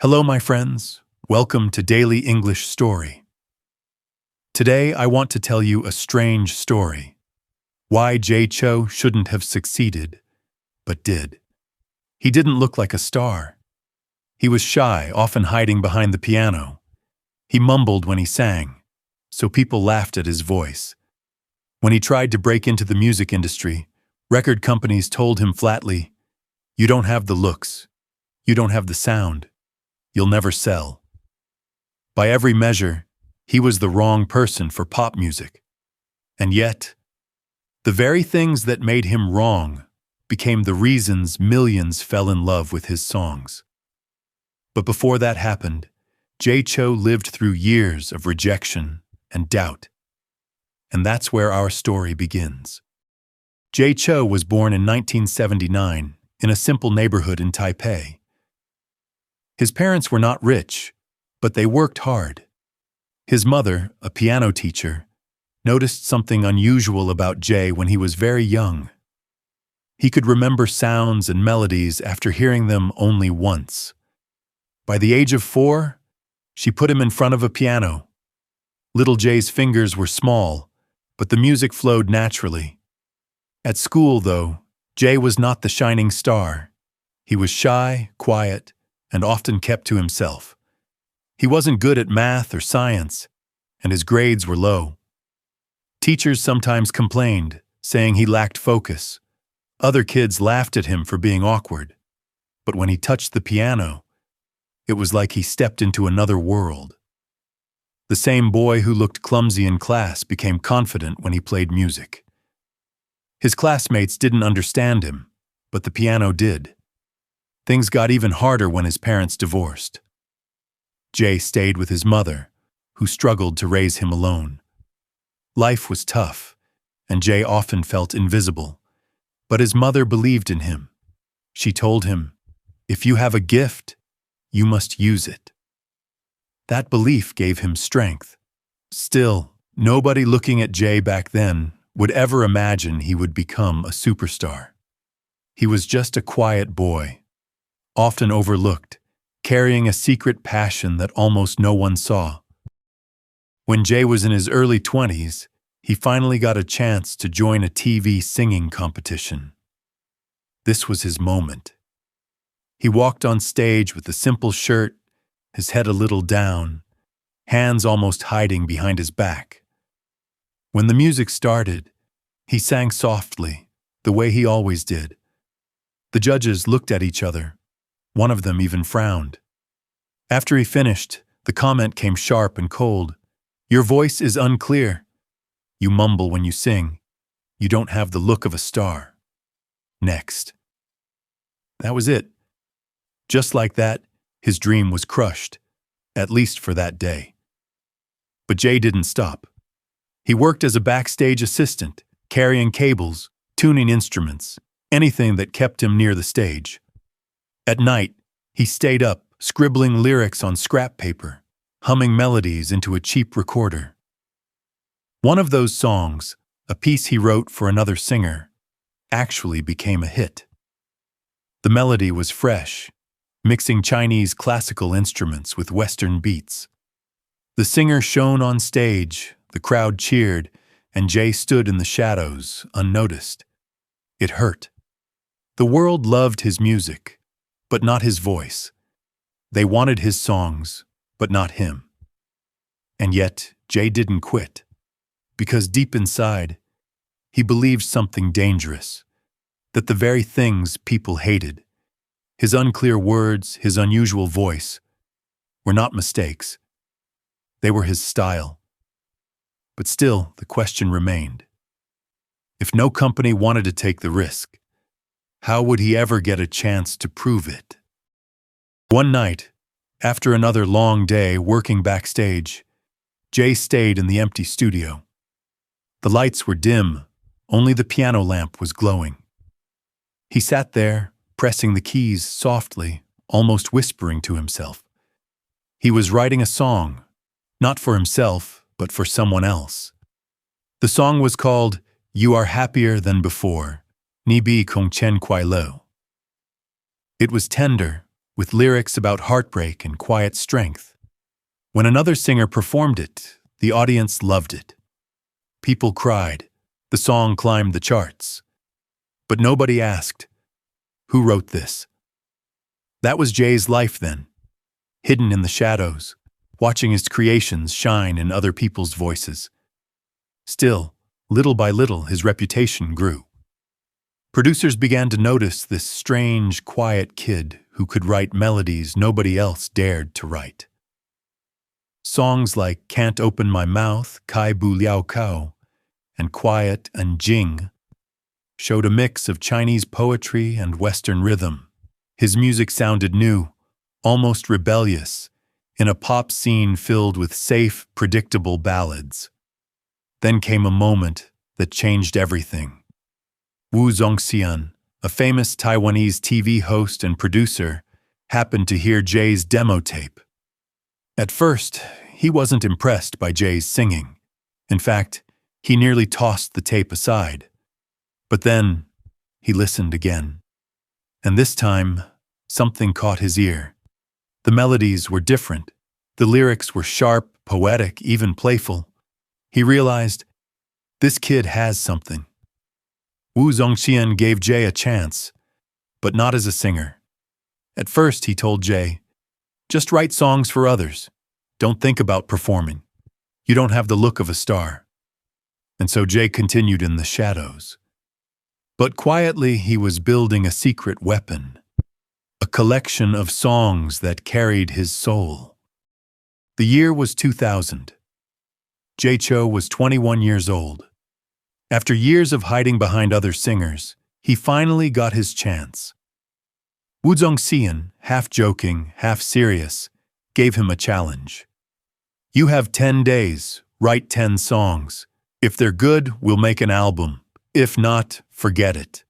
Hello, my friends. Welcome to Daily English Story. Today, I want to tell you a strange story. Why Chou shouldn't have succeeded, but did. He didn't look like a star. He was shy, often hiding behind the piano. He mumbled when he sang, so people laughed at his voice. When he tried to break into the music industry, record companies told him flatly, "You don't have the looks. You don't have the sound. You'll never sell." By every measure, he was the wrong person for pop music. And yet, the very things that made him wrong became the reasons millions fell in love with his songs. But before that happened, Chou lived through years of rejection and doubt. And that's where our story begins. Chou was born in 1979 in a simple neighborhood in Taipei. His parents were not rich, but they worked hard. His mother, a piano teacher, noticed something unusual about Jay when he was very young. He could remember sounds and melodies after hearing them only once. By the age of 4, she put him in front of a piano. Little Jay's fingers were small, but the music flowed naturally. At school, though, Jay was not the shining star. He was shy, quiet, and often kept to himself. He wasn't good at math or science, and his grades were low. Teachers sometimes complained, saying he lacked focus. Other kids laughed at him for being awkward. But when he touched the piano, it was like he stepped into another world. The same boy who looked clumsy in class became confident when he played music. His classmates didn't understand him, but the piano did. Things got even harder when his parents divorced. Jay stayed with his mother, who struggled to raise him alone. Life was tough, and Jay often felt invisible. But his mother believed in him. She told him, "If you have a gift, you must use it." That belief gave him strength. Still, nobody looking at Jay back then would ever imagine he would become a superstar. He was just a quiet boy, often overlooked, carrying a secret passion that almost no one saw. When Jay was in his early 20s, he finally got a chance to join a TV singing competition. This was his moment. He walked on stage with a simple shirt, his head a little down, hands almost hiding behind his back. When the music started, he sang softly, the way he always did. The judges looked at each other. One of them even frowned. After he finished, the comment came sharp and cold. "Your voice is unclear. You mumble when you sing. You don't have the look of a star." Next. That was it. Just like that, his dream was crushed, at least for that day. But Jay didn't stop. He worked as a backstage assistant, carrying cables, tuning instruments, anything that kept him near the stage. At night, he stayed up, scribbling lyrics on scrap paper, humming melodies into a cheap recorder. One of those songs, a piece he wrote for another singer, actually became a hit. The melody was fresh, mixing Chinese classical instruments with Western beats. The singer shone on stage, the crowd cheered, and Jay stood in the shadows, unnoticed. It hurt. The world loved his music, but not his voice. They wanted his songs, but not him. And yet, Jay didn't quit, because deep inside, he believed something dangerous, that the very things people hated, his unclear words, his unusual voice, were not mistakes. They were his style. But still, the question remained. If no company wanted to take the risk, how would he ever get a chance to prove it? One night, after another long day working backstage, Jay stayed in the empty studio. The lights were dim, only the piano lamp was glowing. He sat there, pressing the keys softly, almost whispering to himself. He was writing a song, not for himself, but for someone else. The song was called "You Are Happier Than Before," Ni Bi Kong Chen Kuai Lo. It was tender, with lyrics about heartbreak and quiet strength. When another singer performed it, the audience loved it. People cried. The song climbed the charts. But nobody asked, who wrote this? That was Jay's life then, hidden in the shadows, watching his creations shine in other people's voices. Still, little by little, his reputation grew. Producers began to notice this strange, quiet kid who could write melodies nobody else dared to write. Songs like Can't Open My Mouth, Kai Bu Liao Kao, and Quiet and Jing showed a mix of Chinese poetry and Western rhythm. His music sounded new, almost rebellious, in a pop scene filled with safe, predictable ballads. Then came a moment that changed everything. Wu Zongxian, a famous Taiwanese TV host and producer, happened to hear Jay's demo tape. At first, he wasn't impressed by Jay's singing. In fact, he nearly tossed the tape aside. But then, he listened again. And this time, something caught his ear. The melodies were different. The lyrics were sharp, poetic, even playful. He realized, this kid has something. Wu Zongxian gave Jay a chance, but not as a singer. At first, he told Jay, just write songs for others. Don't think about performing. You don't have the look of a star. And so Jay continued in the shadows. But quietly, he was building a secret weapon, a collection of songs that carried his soul. The year was 2000. Chou was 21 years old. After years of hiding behind other singers, he finally got his chance. Wu Zongxian, half joking, half serious, gave him a challenge. You have 10 days, write 10 songs. If they're good, we'll make an album. If not, forget it.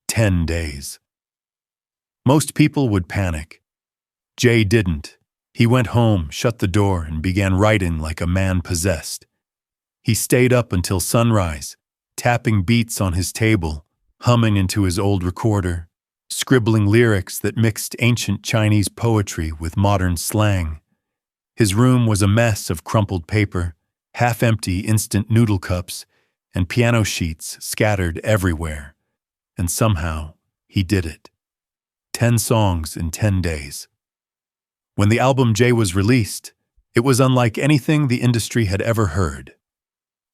10 days. Most people would panic. Jay didn't. He went home, shut the door, and began writing like a man possessed. He stayed up until sunrise, tapping beats on his table, humming into his old recorder, scribbling lyrics that mixed ancient Chinese poetry with modern slang. His room was a mess of crumpled paper, half-empty instant noodle cups, and piano sheets scattered everywhere. And somehow, he did it. 10 songs in 10 days. When the album Jay was released, it was unlike anything the industry had ever heard.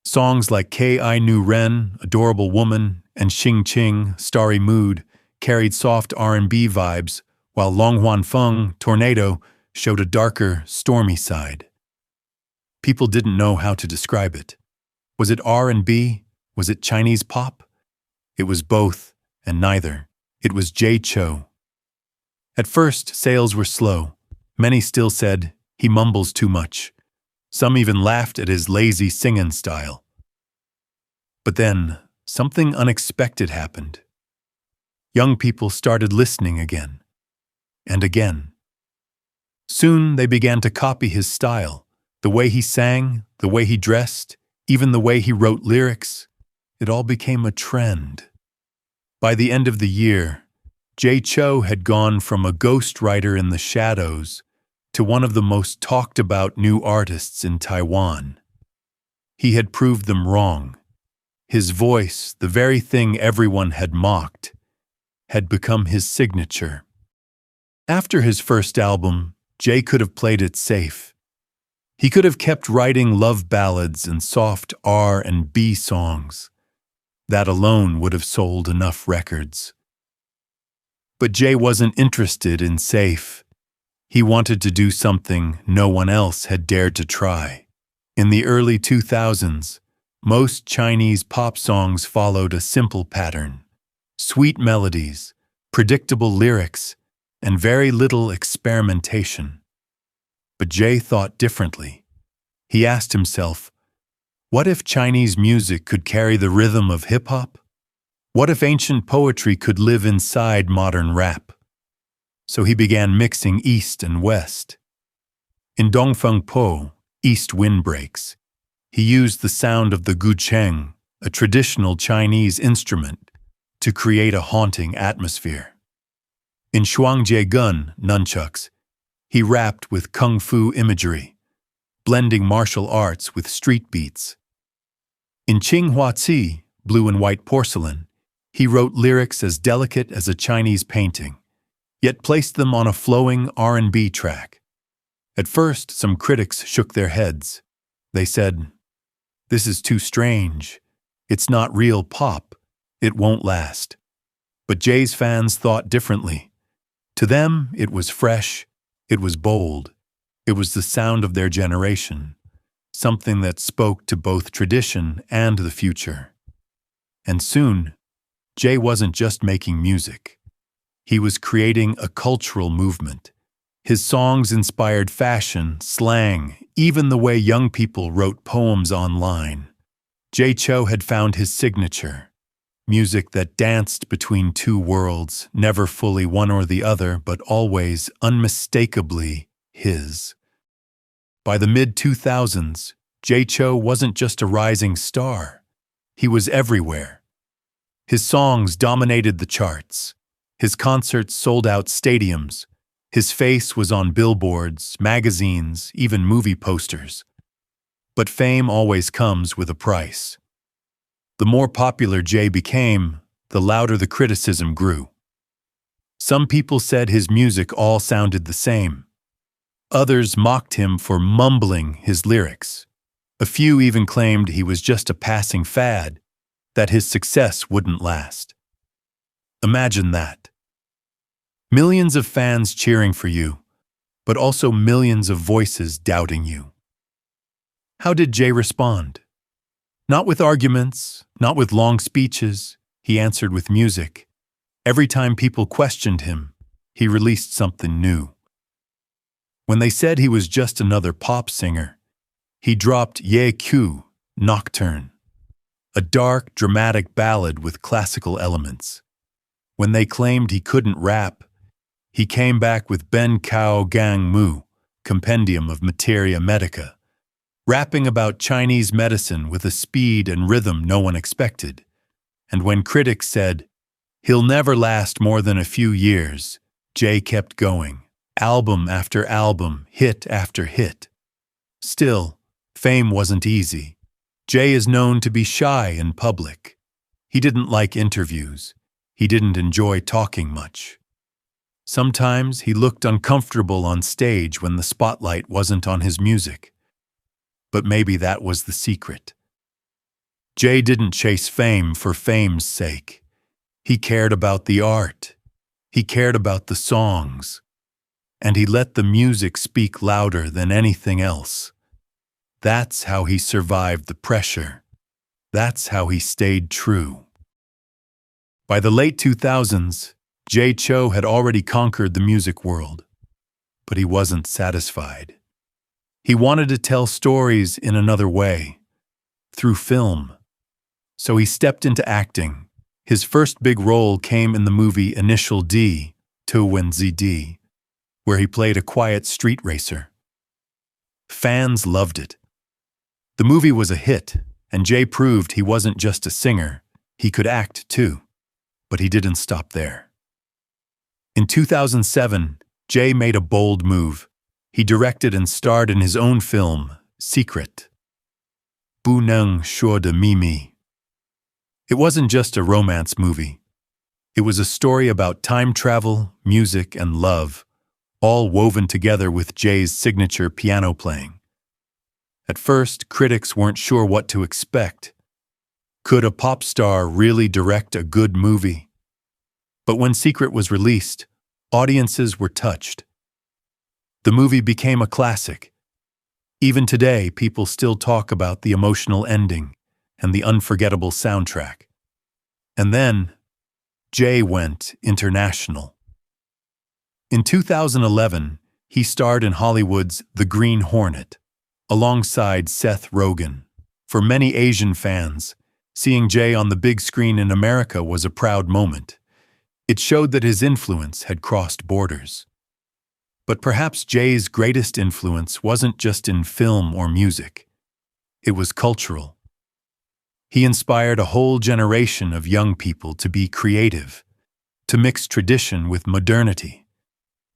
Songs like K.I. Nu Ren, Adorable Woman, and Xing Qing, Starry Mood, carried soft R&B vibes, while Long Huan Feng, Tornado, showed a darker, stormy side. People didn't know how to describe it. Was it R&B? Was it Chinese pop? It was both, and neither. It was Chou. At first, sales were slow. Many still said, he mumbles too much. Some even laughed at his lazy singing style. But then, something unexpected happened. Young people started listening again, and again. Soon they began to copy his style, the way he sang, the way he dressed, even the way he wrote lyrics. It all became a trend. By the end of the year, Chou had gone from a ghostwriter in the shadows to one of the most talked about new artists in Taiwan. He had proved them wrong. His voice, the very thing everyone had mocked, had become his signature. After his first album, Jay could have played it safe. He could have kept writing love ballads and soft R&B songs. That alone would have sold enough records. But Jay wasn't interested in safe. He wanted to do something no one else had dared to try. In the early 2000s, most Chinese pop songs followed a simple pattern: sweet melodies, predictable lyrics, and very little experimentation. But Jay thought differently. He asked himself, what if Chinese music could carry the rhythm of hip-hop? What if ancient poetry could live inside modern rap? So he began mixing East and West. In Dongfeng Po, East Wind Breaks, he used the sound of the gucheng, a traditional Chinese instrument, to create a haunting atmosphere. In Shuangjie Gun, nunchucks, he rapped with kung fu imagery, blending martial arts with street beats. In Qing Huazi, Blue and White Porcelain, he wrote lyrics as delicate as a Chinese painting, yet placed them on a flowing R&B track. At first, some critics shook their heads. They said, "This is too strange. It's not real pop. It won't last." But Jay's fans thought differently. To them, it was fresh, it was bold, it was the sound of their generation, something that spoke to both tradition and the future. And soon, Jay wasn't just making music. He was creating a cultural movement. His songs inspired fashion, slang, even the way young people wrote poems online. Chou had found his signature, music that danced between two worlds, never fully one or the other, but always unmistakably his. By the mid-2000s, Chou wasn't just a rising star. He was everywhere. His songs dominated the charts. His concerts sold out stadiums. His face was on billboards, magazines, even movie posters. But fame always comes with a price. The more popular Jay became, the louder the criticism grew. Some people said his music all sounded the same. Others mocked him for mumbling his lyrics. A few even claimed he was just a passing fad, that his success wouldn't last. Imagine that. Millions of fans cheering for you, but also millions of voices doubting you. How did Jay respond? Not with arguments, not with long speeches. He answered with music. Every time people questioned him, he released something new. When they said he was just another pop singer, he dropped Ye Q, Nocturne, a dark, dramatic ballad with classical elements. When they claimed he couldn't rap, he came back with Ben Cao Gang Mu, Compendium of Materia Medica, rapping about Chinese medicine with a speed and rhythm no one expected. And when critics said, "He'll never last more than a few years," Jay kept going, album after album, hit after hit. Still, fame wasn't easy. Jay is known to be shy in public. He didn't like interviews. He didn't enjoy talking much. Sometimes he looked uncomfortable on stage when the spotlight wasn't on his music. But maybe that was the secret. Jay didn't chase fame for fame's sake. He cared about the art. He cared about the songs. And he let the music speak louder than anything else. That's how he survived the pressure. That's how he stayed true. By the late 2000s, Chou had already conquered the music world. But he wasn't satisfied. He wanted to tell stories in another way, through film. So he stepped into acting. His first big role came in the movie Initial D, Taiwan ZD, where he played a quiet street racer. Fans loved it. The movie was a hit, and Jay proved he wasn't just a singer, he could act too. But he didn't stop there. In 2007, Jay made a bold move. He directed and starred in his own film, Secret. Bu Neng Shuo de Mimi. It wasn't just a romance movie. It was a story about time travel, music, and love, all woven together with Jay's signature piano playing. At first, critics weren't sure what to expect. Could a pop star really direct a good movie? But when Secret was released, audiences were touched. The movie became a classic. Even today, people still talk about the emotional ending and the unforgettable soundtrack. And then, Jay went international. In 2011, he starred in Hollywood's The Green Hornet, alongside Seth Rogen. For many Asian fans, seeing Jay on the big screen in America was a proud moment. It showed that his influence had crossed borders. But perhaps Jay's greatest influence wasn't just in film or music. It was cultural. He inspired a whole generation of young people to be creative, to mix tradition with modernity,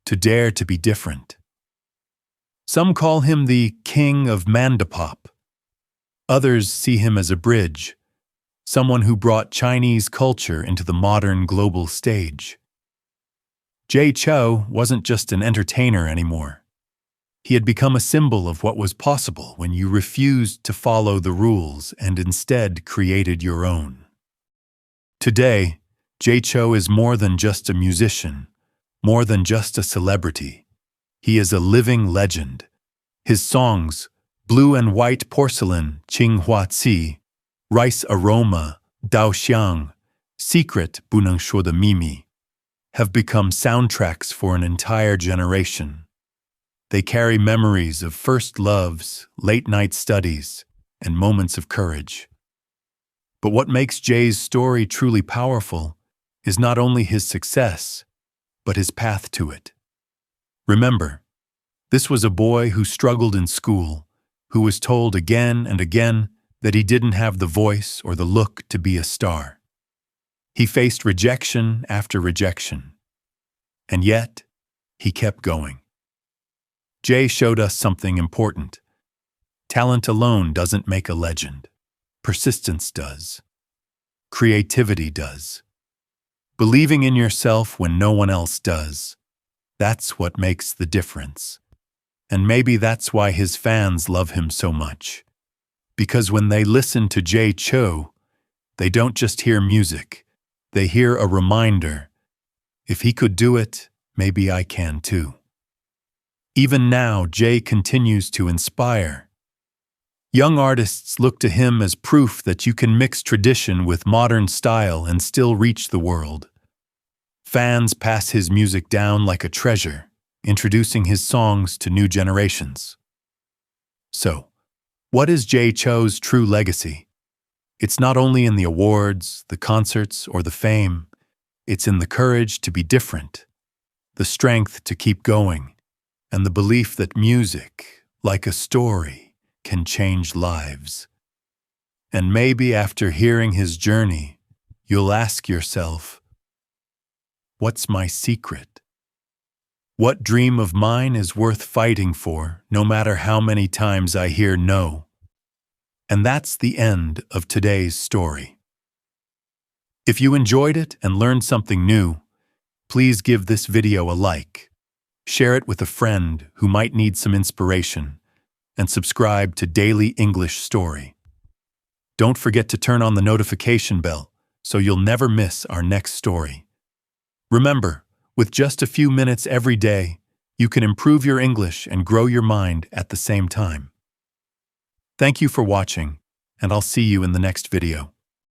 to dare to be different. Some call him the King of Mandopop. Others see him as a bridge, someone who brought Chinese culture into the modern global stage. Chou wasn't just an entertainer anymore. He had become a symbol of what was possible when you refused to follow the rules and instead created your own. Today, Chou is more than just a musician, more than just a celebrity. He is a living legend. His songs, Blue and White Porcelain, Qing Rice Aroma, Xiang, Secret, 不能说的秘密, have become soundtracks for an entire generation. They carry memories of first loves, late-night studies, and moments of courage. But what makes Jay's story truly powerful is not only his success, but his path to it. Remember, this was a boy who struggled in school, who was told again and again that he didn't have the voice or the look to be a star. He faced rejection after rejection. And yet, he kept going. Jay showed us something important. Talent alone doesn't make a legend. Persistence does. Creativity does. Believing in yourself when no one else does. That's what makes the difference. And maybe that's why his fans love him so much. Because when they listen to Chou, they don't just hear music, they hear a reminder. If he could do it, maybe I can too. Even now, Jay continues to inspire. Young artists look to him as proof that you can mix tradition with modern style and still reach the world. Fans pass his music down like a treasure, introducing his songs to new generations. So, what is Chou's true legacy? It's not only in the awards, the concerts, or the fame. It's in the courage to be different, the strength to keep going, and the belief that music, like a story, can change lives. And maybe after hearing his journey, you'll ask yourself, what's my secret? What dream of mine is worth fighting for, no matter how many times I hear no? And that's the end of today's story. If you enjoyed it and learned something new, please give this video a like, share it with a friend who might need some inspiration, and subscribe to Daily English Story. Don't forget to turn on the notification bell so you'll never miss our next story. Remember, with just a few minutes every day, you can improve your English and grow your mind at the same time. Thank you for watching, and I'll see you in the next video.